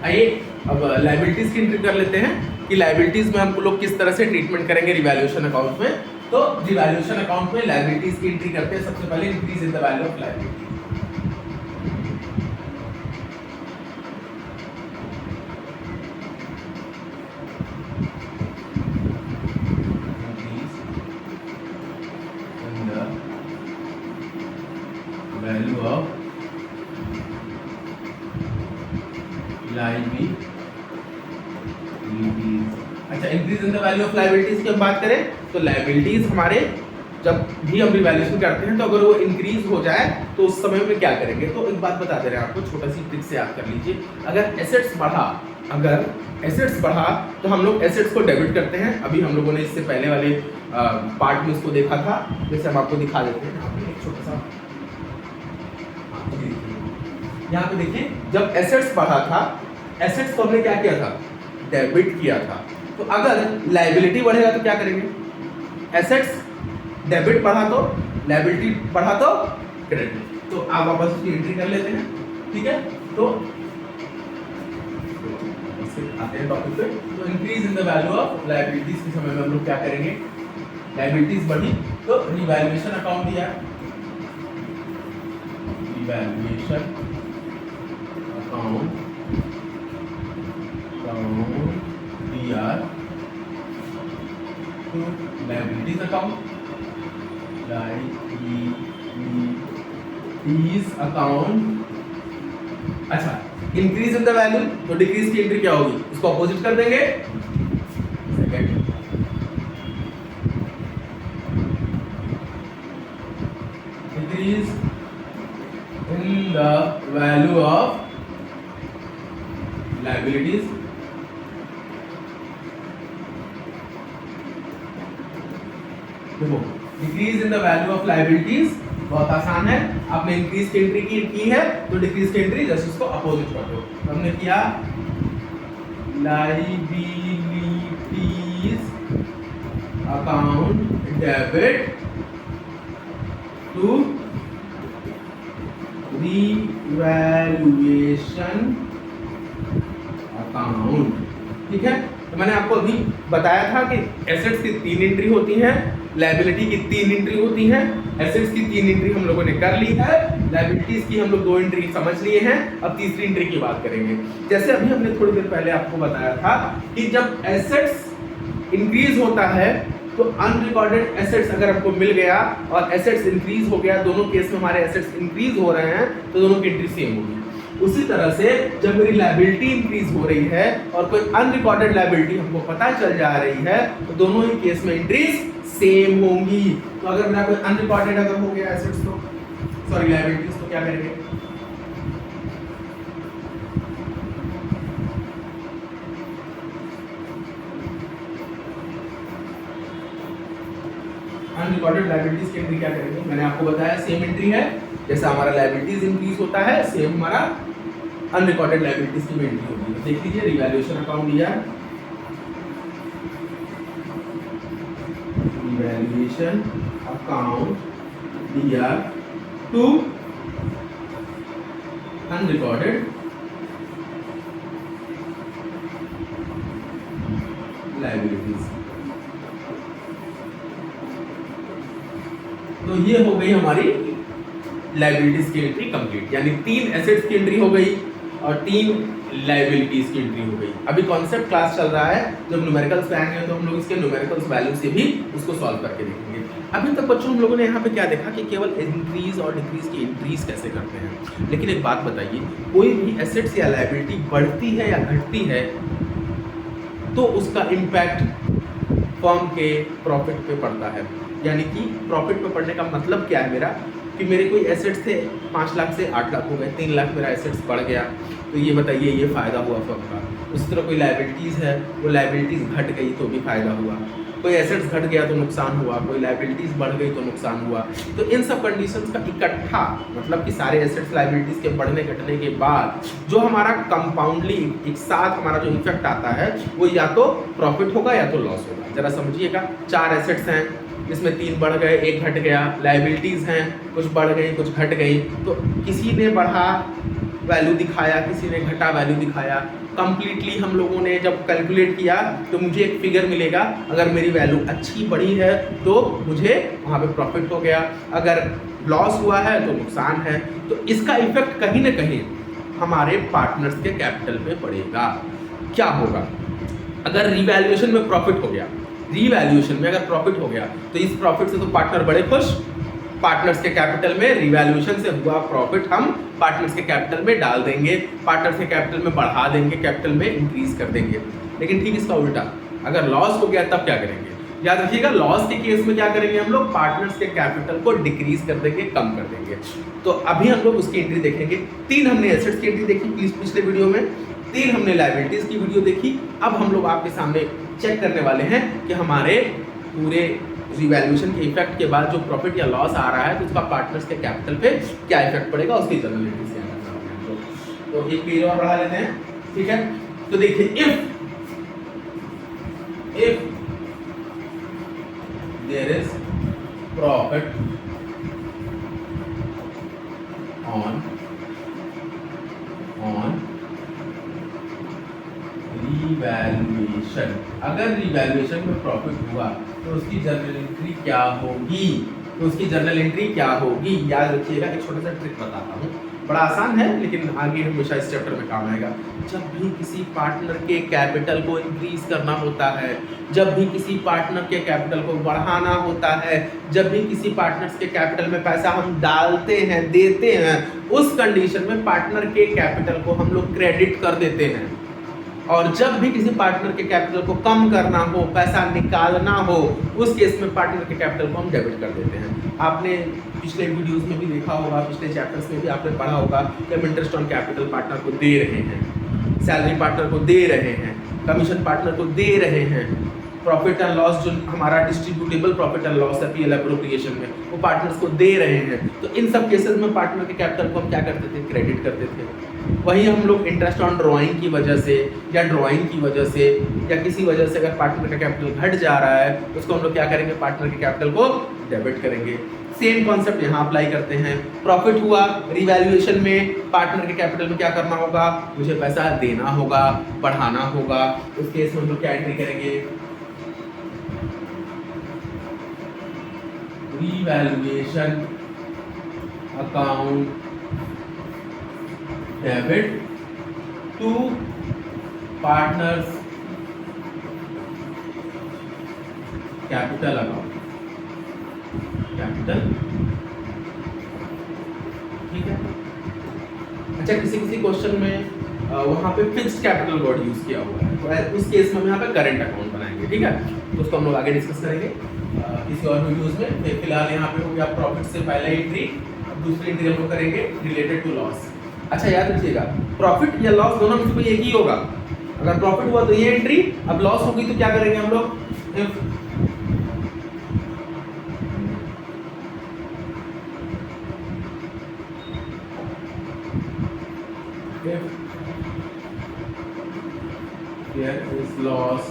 आइए अब लायबिलिटीज की एंट्री कर लेते हैं कि लायबिलिटीज में हम लोग किस तरह से ट्रीटमेंट करेंगे रिवैल्यूएशन अकाउंट में। तो रिवैल्यूएशन अकाउंट में लायबिलिटीज की एंट्री करते हैं। सबसे पहले increase in the value of liability. Value of liabilities. अच्छा, increase in the value of liabilities की हम बात करें तो लायबिलिटीज हमारे जब भी हम रिवैल्यूएशन करते हैं तो अगर वो इंक्रीज हो जाए तो उस समय में क्या करेंगे। तो एक बात बता दे रहे हैं आपको, छोटा सी ट्रिक से याद कर लीजिए। अगर एसेट्स बढ़ा तो हम लोग एसेट्स को डेबिट करते हैं। अभी हम लोगों ने इससे पहले वाले पार्ट में इसको देखा था। जैसे हम आपको दिखा देते हैं एक छोटा सा, यहाँ पे देखिए, जब एसेट्स बढ़ा था, एसेट्स को हमने क्या किया था, डेबिट किया था। तो अगर लायबिलिटी बढ़ेगा तो क्या करेंगे, एसेट्स डेबिट बढ़ा तो लायबिलिटी बढ़ा तो क्रेडिट। तो आप वापस उसकी एंट्री कर लेते हैं, ठीक है। तो आते हैं टॉपिक पे। तो increase in the value of liabilities के समय में हम लोग क्या करेंगे, लायबिलिटीज बढ़ी तो रिवैल्यूएशन अकाउंट दिया, रिवैल्यूएशन अकाउंट दिया to liabilities account, liabilities account. अच्छा, इंक्रीज इन द वैल्यू तो डिक्रीज की एंट्री क्या होगी, इसको अपोजिट कर देंगे। Second, decrease in the value of liabilities, देखो decrease in the value of liabilities बहुत आसान है। आपने इंक्रीज की एंट्री की है तो डिक्रीज की एंट्री जस्ट उसको अपोजिट कर दो। हमने किया liabilities account debit to revaluation account, ठीक है। तो मैंने आपको अभी बताया था कि एसेट्स की 3 एंट्री होती हैं, लायबिलिटी की 3 एंट्री होती हैं। एसेट्स की 3 एंट्री हम लोगों ने कर ली है, लायबिलिटीज की हम लोग 2 एंट्री समझ लिए हैं। अब तीसरी एंट्री की बात करेंगे। जैसे अभी हमने थोड़ी देर पहले आपको बताया था कि जब एसेट्स इंक्रीज होता है तो अनरिकॉर्डेड एसेट्स अगर हमको मिल गया और एसेट्स इंक्रीज हो गया, दोनों केस में हमारे एसेट्स इंक्रीज हो रहे हैं तो दोनों की एंट्री सेम होगी। उसी तरह से जब मेरी लायबिलिटी इंक्रीज हो रही है और कोई अनरिकॉर्डेड लायबिलिटी हमको पता चल जा रही है तो दोनों ही केस में एंट्रीज सेम होंगी। तो अगर मेरा कोई अनरिकॉर्डेड अगर हो गया एसेट्स तो सॉरी लायबिलिटीज तो क्या करेंगे, अनरिकॉर्डेड लायबिलिटीज की एंट्री क्या करेंगे। मैंने आपको बताया सेम एंट्री है, जैसा हमारा लायबिलिटीज इंक्रीज होता है सेम हमारा अनरिकॉर्डेड लायबिलिटीज की एंट्री होगी। देख लीजिए, रिवैल्यूएशन अकाउंट दिया, रिवैल्यूएशन अकाउंट दिया टू अनरिकॉर्डेड लायबिलिटीज। तो ये हो गई हमारी लायबिलिटीज की एंट्री कंप्लीट, यानी 3 एसेट्स की एंट्री हो गई और 3 लायबिलिटीज की एंट्री हो गई। अभी कॉन्सेप्ट क्लास चल रहा है, जब न्यूमेरिकल्स पे आएंगे तो हम लोग इसके न्यूमेरिकल्स वैल्यू से भी उसको सॉल्व करके देखेंगे। अभी तक बच्चों हम लोगों ने यहाँ पे क्या देखा कि केवल इंक्रीज और डिक्रीज की एंट्रीज कैसे करते हैं। लेकिन एक बात बताइए, कोई भी एसेट्स या लायबिलिटी बढ़ती है या घटती है तो उसका इम्पैक्ट फर्म के प्रॉफिट पे पड़ता है। यानी कि प्रॉफिट पे पड़ने का मतलब क्या है मेरा, कि मेरे कोई एसेट्स थे 5 लाख से 8 लाख हो गए, 3 लाख मेरा एसेट्स बढ़ गया, तो ये बताइए ये फ़ायदा हुआ फर्म का। उसी तरह कोई लायबिलिटीज़ है, वो लायबिलिटीज़ घट गई तो भी फ़ायदा हुआ, कोई एसेट्स घट गया तो नुकसान हुआ, कोई लायबिलिटीज़ बढ़ गई तो नुकसान हुआ। तो इन सब कंडीशंस का इकट्ठा मतलब कि सारे एसेट्स लायबिलिटीज़ के बढ़ने घटने के बाद जो हमारा कंपाउंडली एक साथ हमारा जो इफेक्ट आता है वो या तो प्रॉफिट होगा या तो लॉस होगा। जरा समझिएगा, 4 एसेट्स हैं, इसमें 3 बढ़ गए, 1 घट गया, लायबिलिटीज़ हैं, कुछ बढ़ गई कुछ घट गई, तो किसी ने बढ़ा वैल्यू दिखाया, किसी ने घटा वैल्यू दिखाया। कंप्लीटली हम लोगों ने जब कैलकुलेट किया तो मुझे एक फिगर मिलेगा, अगर मेरी वैल्यू अच्छी बढ़ी है तो मुझे वहाँ पे प्रॉफिट हो गया, अगर लॉस हुआ है तो नुकसान है। तो इसका इफेक्ट कहीं ना कहीं हमारे पार्टनर्स के कैपिटल पे पड़ेगा। क्या होगा अगर रिवैल्यूएशन में प्रॉफिट हो गया, रिवैल्यूएशन में अगर प्रॉफिट हो गया तो इस प्रॉफिट से तो पार्टनर बड़े खुश, पार्टनर्स के कैपिटल में रिवैल्यूएशन से हुआ प्रॉफिट हम पार्टनर्स के कैपिटल में डाल देंगे, पार्टनर्स के कैपिटल में बढ़ा देंगे, कैपिटल में इंक्रीज कर देंगे। लेकिन ठीक इसका उल्टा, अगर लॉस हो गया तब क्या करेंगे? याद रखिएगा, लॉस के केस में क्या करेंगे हम लोग? पार्टनर्स के कैपिटल को डिक्रीज कर देंगे, कम कर देंगे। तो अभी हम लोग उसकी एंट्री देखेंगे। 3 हमने एसेट्स की एंट्री देखी पिछले वीडियो में, 3 हमने लायबिलिटीज की वीडियो देखी। अब हम लोग आपके सामने चेक करने वाले हैं कि हमारे पूरे रिवैल्यूएशन के इफेक्ट के बाद जो प्रॉफिट या लॉस आ रहा है तो उसका पार्टनर्स के कैपिटल पे क्या इफेक्ट पड़ेगा, उसकी जर्नल एंट्री से करना होगा। तो एक पेज और बढ़ा लेते हैं, ठीक है। तो देखिए, if there is profit on revaluation, अगर रिवैल्यूएशन में प्रॉफिट हुआ तो उसकी जर्नल एंट्री क्या होगी? तो उसकी जर्नल एंट्री क्या होगी? याद रखिएगा, एक छोटा सा ट्रिक बताता हूँ, बड़ा आसान है लेकिन आगे हमेशा इस चैप्टर में काम आएगा। जब भी किसी पार्टनर के कैपिटल को इंक्रीज करना होता है, जब भी किसी पार्टनर के कैपिटल को बढ़ाना होता है, जब भी किसी पार्टनर्स के कैपिटल में पैसा हम डालते हैं, देते हैं, उस कंडीशन में पार्टनर के कैपिटल को हम लोग क्रेडिट कर देते हैं। और जब भी किसी पार्टनर के कैपिटल को कम करना हो, पैसा निकालना हो, उस केस में पार्टनर के कैपिटल को हम डेबिट कर देते हैं। आपने पिछले वीडियोस में भी देखा होगा, पिछले चैप्टर्स में भी आपने पढ़ा होगा कि हम इंटरेस्ट ऑन कैपिटल पार्टनर को दे रहे हैं, सैलरी पार्टनर को दे रहे हैं, कमीशन पार्टनर को दे रहे हैं, प्रॉफिट एंड लॉस जो हमारा डिस्ट्रीब्यूटेबल प्रॉफिट एंड लॉस है पीएल एप्रोप्रिएशन में, वो पार्टनर्स को दे रहे हैं। तो इन सब केसेस में पार्टनर के कैपिटल को हम क्या करते थे? क्रेडिट करते थे। वही हम लोग इंटरेस्ट ऑन ड्राइंग की वजह से या ड्राइंग की वजह से या किसी वजह से अगर पार्टनर का कैपिटल घट जा रहा है तो उसको हम लोग क्या करेंगे? पार्टनर के कैपिटल को डेबिट करेंगे। सेम कॉन्सेप्ट यहाँ अप्लाई करते हैं। प्रॉफिट हुआ रिवैल्यूएशन में, पार्टनर के कैपिटल में क्या करना होगा? मुझे पैसा देना होगा, बढ़ाना होगा। उस केस में हम लोग क्या एंट्री करेंगे? Revaluation account debit to partners capital account, capital, ठीक है। अच्छा, किसी क्वेश्चन में वहाँ पे फिक्स्ड कैपिटल वर्ड यूज किया हुआ है, तो उस केस में हम यहाँ पे करंट अकाउंट बनाएंगे, ठीक है। तो उसको हम लोग आगे डिस्कस करेंगे किसी और वीडियोस में। फिलहाल यहाँ पे हो गया प्रॉफिट से पहला एंट्री, अब दूसरी एंट्री हम लोग करेंगे रिलेटेड टू लॉस। अच्छा, याद रखिएगा, प्रॉफिट या लॉस दोनों में से कोई एक ही होगा। अगर प्रॉफिट हुआ तो ये एंट्री, अब लॉस होगी तो क्या करेंगे हम लोग? if there is loss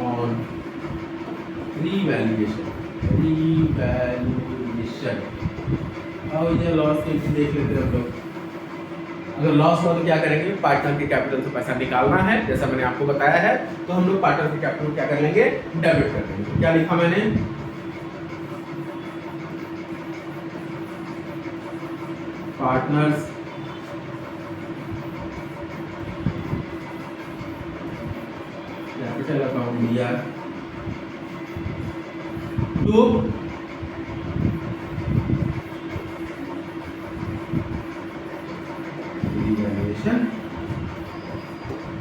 on revaluation, अब ये लॉस की देख लेते हैं हम लोग। अगर लॉस हुआ तो क्या करेंगे? पार्टनर के कैपिटल से पैसा निकालना है, जैसा मैंने आपको बताया है, तो हम लोग पार्टनर के कैपिटल क्या कर लेंगे? डेबिट कर देंगे। क्या लिखा मैंने? पार्टनर्स कैपिटल अकाउंट दिया टू रिवैल्यूएशन।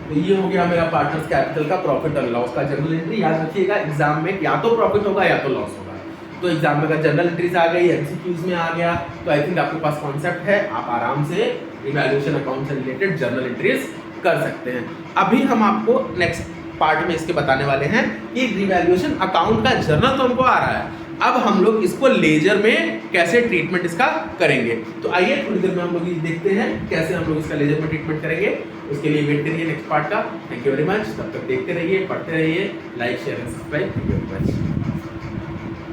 तो ये हो गया मेरा पार्टनर्स कैपिटल का प्रॉफिट और लॉस का जर्नल एंट्री। याद रखिएगा, एग्जाम में या तो प्रॉफिट होगा या तो लॉस होगा। तो एग्जाम में अगर जर्नल एंट्रीज आ गई, एमसीक्यूज में आ गया, तो आई थिंक आपके पास कॉन्सेप्ट है, आप आराम से रिवैल्यूएशन अकाउंट से रिलेटेड जर्नल एंट्रीज कर सकते हैं। अभी हम आपको नेक्स्ट पार्ट में इसके बताने वाले हैं कि रिवैल्यूएशन अकाउंट का जर्नल तो हमको आ रहा है, अब हम लोग इसको लेजर में कैसे ट्रीटमेंट इसका करेंगे। तो आइए थोड़ी देर में हम लोग देखते हैं कैसे हम लोग इसका लेजर में ट्रीटमेंट करेंगे। उसके लिए वेट करिए नेक्स्ट पार्ट का। Thank you very much. तब तक देखते रहिए, पढ़ते रहिए, like share and subscribe. Thank you very much.